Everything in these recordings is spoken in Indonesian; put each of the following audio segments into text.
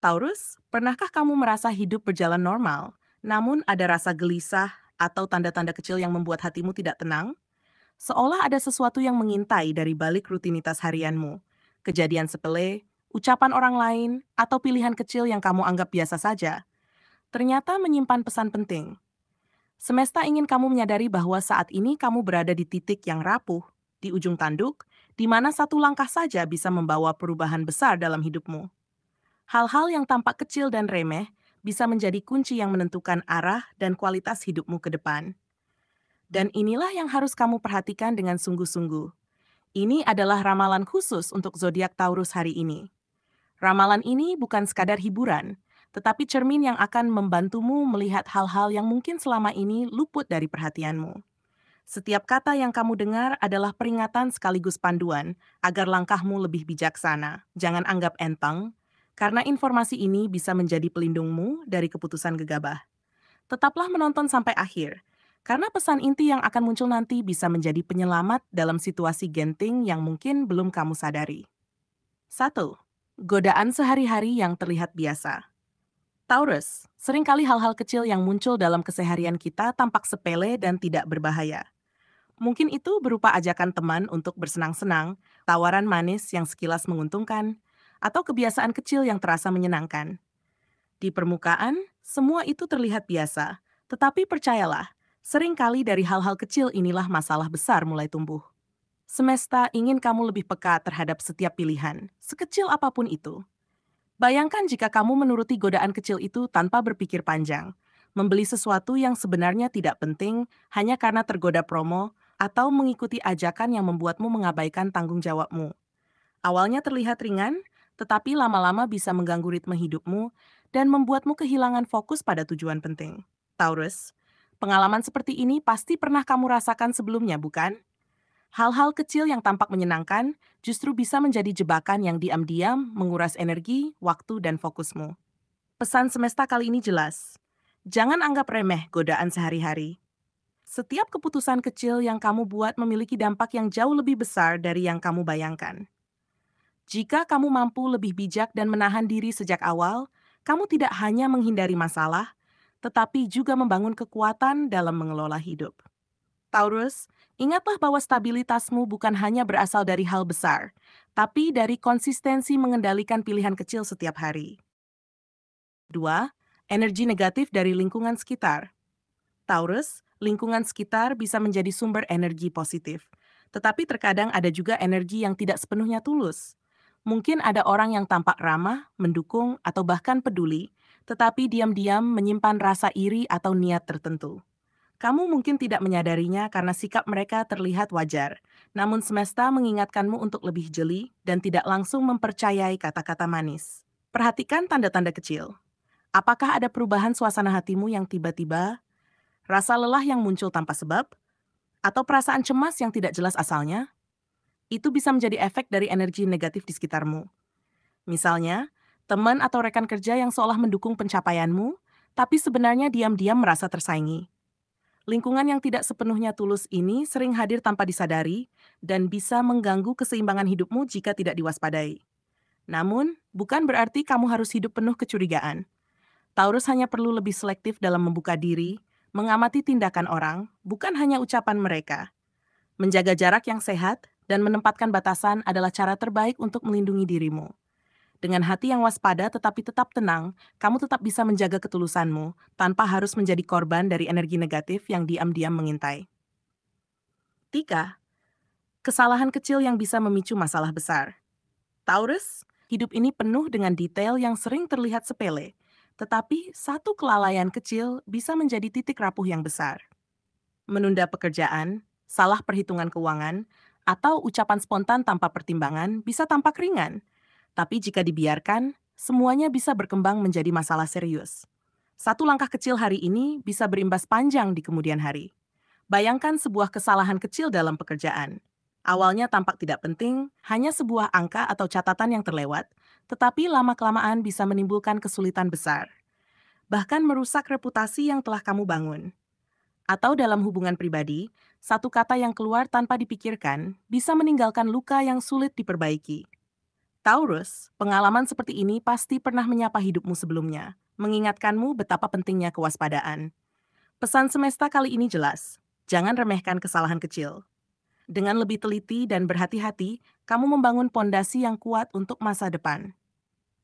Taurus, pernahkah kamu merasa hidup berjalan normal, namun ada rasa gelisah atau tanda-tanda kecil yang membuat hatimu tidak tenang? Seolah ada sesuatu yang mengintai dari balik rutinitas harianmu. Kejadian sepele, ucapan orang lain, atau pilihan kecil yang kamu anggap biasa saja, ternyata menyimpan pesan penting. Semesta ingin kamu menyadari bahwa saat ini kamu berada di titik yang rapuh, di ujung tanduk, di mana satu langkah saja bisa membawa perubahan besar dalam hidupmu. Hal-hal yang tampak kecil dan remeh bisa menjadi kunci yang menentukan arah dan kualitas hidupmu ke depan. Dan inilah yang harus kamu perhatikan dengan sungguh-sungguh. Ini adalah ramalan khusus untuk zodiak Taurus hari ini. Ramalan ini bukan sekadar hiburan, tetapi cermin yang akan membantumu melihat hal-hal yang mungkin selama ini luput dari perhatianmu. Setiap kata yang kamu dengar adalah peringatan sekaligus panduan agar langkahmu lebih bijaksana. Jangan anggap enteng, karena informasi ini bisa menjadi pelindungmu dari keputusan gegabah. Tetaplah menonton sampai akhir, karena pesan inti yang akan muncul nanti bisa menjadi penyelamat dalam situasi genting yang mungkin belum kamu sadari. 1. Godaan sehari-hari yang terlihat biasa. Taurus, seringkali hal-hal kecil yang muncul dalam keseharian kita tampak sepele dan tidak berbahaya. Mungkin itu berupa ajakan teman untuk bersenang-senang, tawaran manis yang sekilas menguntungkan, atau kebiasaan kecil yang terasa menyenangkan. Di permukaan, semua itu terlihat biasa, tetapi percayalah, seringkali dari hal-hal kecil inilah masalah besar mulai tumbuh. Semesta ingin kamu lebih peka terhadap setiap pilihan, sekecil apapun itu. Bayangkan jika kamu menuruti godaan kecil itu tanpa berpikir panjang, membeli sesuatu yang sebenarnya tidak penting hanya karena tergoda promo, atau mengikuti ajakan yang membuatmu mengabaikan tanggung jawabmu. Awalnya terlihat ringan, tetapi lama-lama bisa mengganggu ritme hidupmu dan membuatmu kehilangan fokus pada tujuan penting. Taurus, pengalaman seperti ini pasti pernah kamu rasakan sebelumnya, bukan? Hal-hal kecil yang tampak menyenangkan justru bisa menjadi jebakan yang diam-diam menguras energi, waktu, dan fokusmu. Pesan semesta kali ini jelas. Jangan anggap remeh godaan sehari-hari. Setiap keputusan kecil yang kamu buat memiliki dampak yang jauh lebih besar dari yang kamu bayangkan. Jika kamu mampu lebih bijak dan menahan diri sejak awal, kamu tidak hanya menghindari masalah, tetapi juga membangun kekuatan dalam mengelola hidup. Taurus, ingatlah bahwa stabilitasmu bukan hanya berasal dari hal besar, tapi dari konsistensi mengendalikan pilihan kecil setiap hari. 2. Energi negatif dari lingkungan sekitar. Taurus, lingkungan sekitar bisa menjadi sumber energi positif. Tetapi terkadang ada juga energi yang tidak sepenuhnya tulus. Mungkin ada orang yang tampak ramah, mendukung, atau bahkan peduli, tetapi diam-diam menyimpan rasa iri atau niat tertentu. Kamu mungkin tidak menyadarinya karena sikap mereka terlihat wajar, namun semesta mengingatkanmu untuk lebih jeli dan tidak langsung mempercayai kata-kata manis. Perhatikan tanda-tanda kecil. Apakah ada perubahan suasana hatimu yang tiba-tiba, rasa lelah yang muncul tanpa sebab, atau perasaan cemas yang tidak jelas asalnya? Itu bisa menjadi efek dari energi negatif di sekitarmu. Misalnya, teman atau rekan kerja yang seolah mendukung pencapaianmu, tapi sebenarnya diam-diam merasa tersaingi. Lingkungan yang tidak sepenuhnya tulus ini sering hadir tanpa disadari dan bisa mengganggu keseimbangan hidupmu jika tidak diwaspadai. Namun, bukan berarti kamu harus hidup penuh kecurigaan. Taurus hanya perlu lebih selektif dalam membuka diri, mengamati tindakan orang, bukan hanya ucapan mereka. Menjaga jarak yang sehat dan menempatkan batasan adalah cara terbaik untuk melindungi dirimu. Dengan hati yang waspada tetapi tetap tenang, kamu tetap bisa menjaga ketulusanmu tanpa harus menjadi korban dari energi negatif yang diam-diam mengintai. 3. Kesalahan kecil yang bisa memicu masalah besar. Taurus, hidup ini penuh dengan detail yang sering terlihat sepele, tetapi satu kelalaian kecil bisa menjadi titik rapuh yang besar. Menunda pekerjaan, salah perhitungan keuangan, atau ucapan spontan tanpa pertimbangan bisa tampak ringan, tapi jika dibiarkan, semuanya bisa berkembang menjadi masalah serius. Satu langkah kecil hari ini bisa berimbas panjang di kemudian hari. Bayangkan sebuah kesalahan kecil dalam pekerjaan. Awalnya tampak tidak penting, hanya sebuah angka atau catatan yang terlewat, tetapi lama-kelamaan bisa menimbulkan kesulitan besar, bahkan merusak reputasi yang telah kamu bangun. Atau dalam hubungan pribadi, satu kata yang keluar tanpa dipikirkan bisa meninggalkan luka yang sulit diperbaiki. Taurus, pengalaman seperti ini pasti pernah menyapa hidupmu sebelumnya, mengingatkanmu betapa pentingnya kewaspadaan. Pesan semesta kali ini jelas, jangan remehkan kesalahan kecil. Dengan lebih teliti dan berhati-hati, kamu membangun pondasi yang kuat untuk masa depan.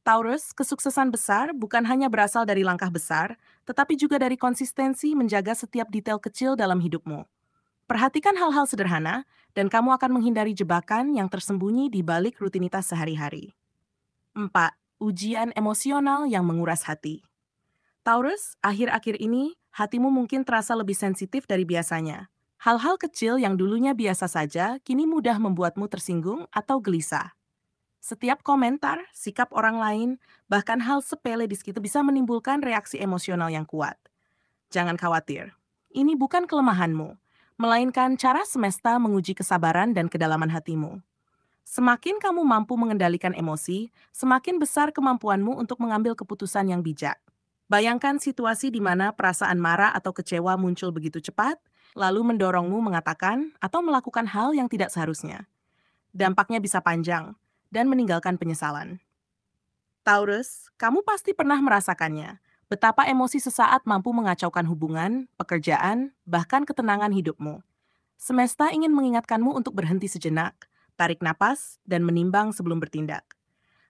Taurus, kesuksesan besar bukan hanya berasal dari langkah besar, tetapi juga dari konsistensi menjaga setiap detail kecil dalam hidupmu. Perhatikan hal-hal sederhana, dan kamu akan menghindari jebakan yang tersembunyi di balik rutinitas sehari-hari. 4. Ujian emosional yang menguras hati. Taurus, akhir-akhir ini, hatimu mungkin terasa lebih sensitif dari biasanya. Hal-hal kecil yang dulunya biasa saja, kini mudah membuatmu tersinggung atau gelisah. Setiap komentar, sikap orang lain, bahkan hal sepele di sekitar bisa menimbulkan reaksi emosional yang kuat. Jangan khawatir, ini bukan kelemahanmu, melainkan cara semesta menguji kesabaran dan kedalaman hatimu. Semakin kamu mampu mengendalikan emosi, semakin besar kemampuanmu untuk mengambil keputusan yang bijak. Bayangkan situasi di mana perasaan marah atau kecewa muncul begitu cepat, lalu mendorongmu mengatakan atau melakukan hal yang tidak seharusnya. Dampaknya bisa panjang dan meninggalkan penyesalan. Taurus, kamu pasti pernah merasakannya. Betapa emosi sesaat mampu mengacaukan hubungan, pekerjaan, bahkan ketenangan hidupmu. Semesta ingin mengingatkanmu untuk berhenti sejenak, tarik napas, dan menimbang sebelum bertindak.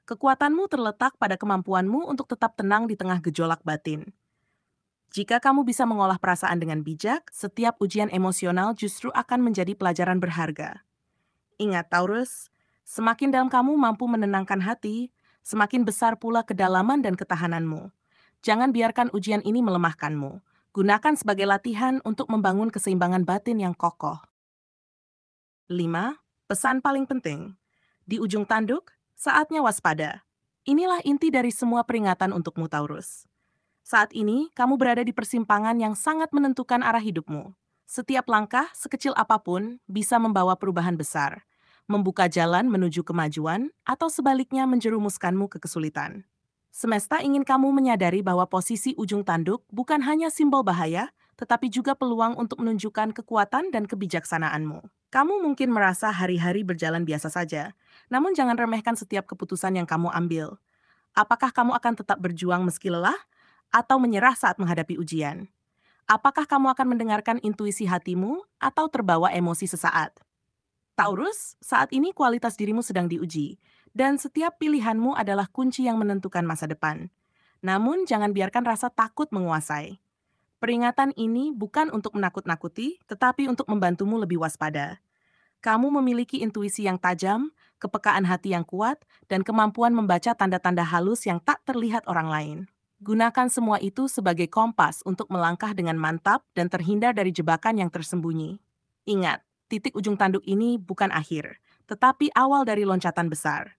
Kekuatanmu terletak pada kemampuanmu untuk tetap tenang di tengah gejolak batin. Jika kamu bisa mengolah perasaan dengan bijak, setiap ujian emosional justru akan menjadi pelajaran berharga. Ingat Taurus, semakin dalam kamu mampu menenangkan hati, semakin besar pula kedalaman dan ketahananmu. Jangan biarkan ujian ini melemahkanmu. Gunakan sebagai latihan untuk membangun keseimbangan batin yang kokoh. 5. Pesan paling penting. Di ujung tanduk, saatnya waspada. Inilah inti dari semua peringatan untukmu Taurus. Saat ini, kamu berada di persimpangan yang sangat menentukan arah hidupmu. Setiap langkah, sekecil apapun, bisa membawa perubahan besar, membuka jalan menuju kemajuan, atau sebaliknya menjerumuskanmu ke kesulitan. Semesta ingin kamu menyadari bahwa posisi ujung tanduk bukan hanya simbol bahaya, tetapi juga peluang untuk menunjukkan kekuatan dan kebijaksanaanmu. Kamu mungkin merasa hari-hari berjalan biasa saja, namun jangan remehkan setiap keputusan yang kamu ambil. Apakah kamu akan tetap berjuang meski lelah, atau menyerah saat menghadapi ujian? Apakah kamu akan mendengarkan intuisi hatimu atau terbawa emosi sesaat? Taurus, saat ini kualitas dirimu sedang diuji, dan setiap pilihanmu adalah kunci yang menentukan masa depan. Namun, jangan biarkan rasa takut menguasai. Peringatan ini bukan untuk menakut-nakuti, tetapi untuk membantumu lebih waspada. Kamu memiliki intuisi yang tajam, kepekaan hati yang kuat, dan kemampuan membaca tanda-tanda halus yang tak terlihat orang lain. Gunakan semua itu sebagai kompas untuk melangkah dengan mantap dan terhindar dari jebakan yang tersembunyi. Ingat, titik ujung tanduk ini bukan akhir, tetapi awal dari loncatan besar.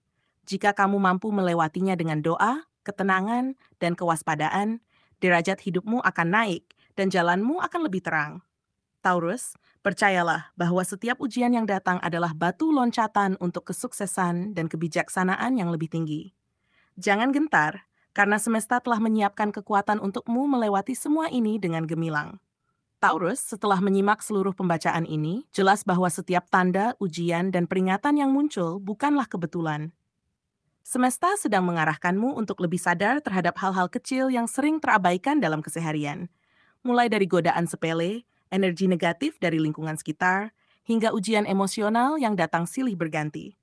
Jika kamu mampu melewatinya dengan doa, ketenangan, dan kewaspadaan, derajat hidupmu akan naik dan jalanmu akan lebih terang. Taurus, percayalah bahwa setiap ujian yang datang adalah batu loncatan untuk kesuksesan dan kebijaksanaan yang lebih tinggi. Jangan gentar, karena semesta telah menyiapkan kekuatan untukmu melewati semua ini dengan gemilang. Taurus, setelah menyimak seluruh pembacaan ini, jelas bahwa setiap tanda, ujian, dan peringatan yang muncul bukanlah kebetulan. Semesta sedang mengarahkanmu untuk lebih sadar terhadap hal-hal kecil yang sering terabaikan dalam keseharian. Mulai dari godaan sepele, energi negatif dari lingkungan sekitar, hingga ujian emosional yang datang silih berganti.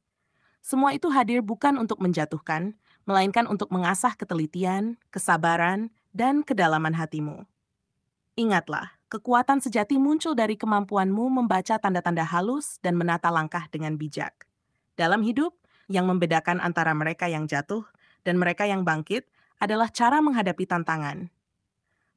Semua itu hadir bukan untuk menjatuhkan, melainkan untuk mengasah ketelitian, kesabaran, dan kedalaman hatimu. Ingatlah, kekuatan sejati muncul dari kemampuanmu membaca tanda-tanda halus dan menata langkah dengan bijak. Dalam hidup, yang membedakan antara mereka yang jatuh dan mereka yang bangkit adalah cara menghadapi tantangan.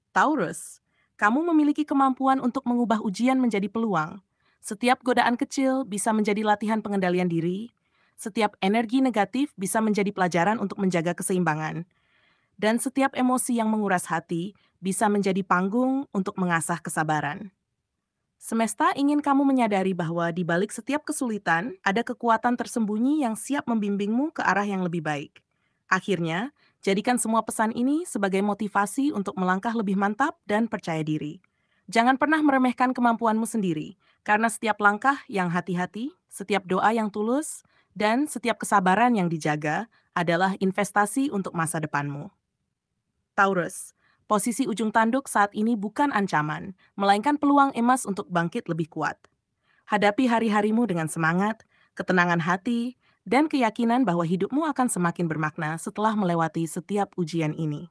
Taurus, kamu memiliki kemampuan untuk mengubah ujian menjadi peluang. Setiap godaan kecil bisa menjadi latihan pengendalian diri, setiap energi negatif bisa menjadi pelajaran untuk menjaga keseimbangan, dan setiap emosi yang menguras hati bisa menjadi panggung untuk mengasah kesabaran. Semesta ingin kamu menyadari bahwa di balik setiap kesulitan ada kekuatan tersembunyi yang siap membimbingmu ke arah yang lebih baik. Akhirnya, jadikan semua pesan ini sebagai motivasi untuk melangkah lebih mantap dan percaya diri. Jangan pernah meremehkan kemampuanmu sendiri, karena setiap langkah yang hati-hati, setiap doa yang tulus, Dan setiap kesabaran yang dijaga adalah investasi untuk masa depanmu. Taurus, posisi ujung tanduk saat ini bukan ancaman, melainkan peluang emas untuk bangkit lebih kuat. Hadapi hari-harimu dengan semangat, ketenangan hati, dan keyakinan bahwa hidupmu akan semakin bermakna setelah melewati setiap ujian ini.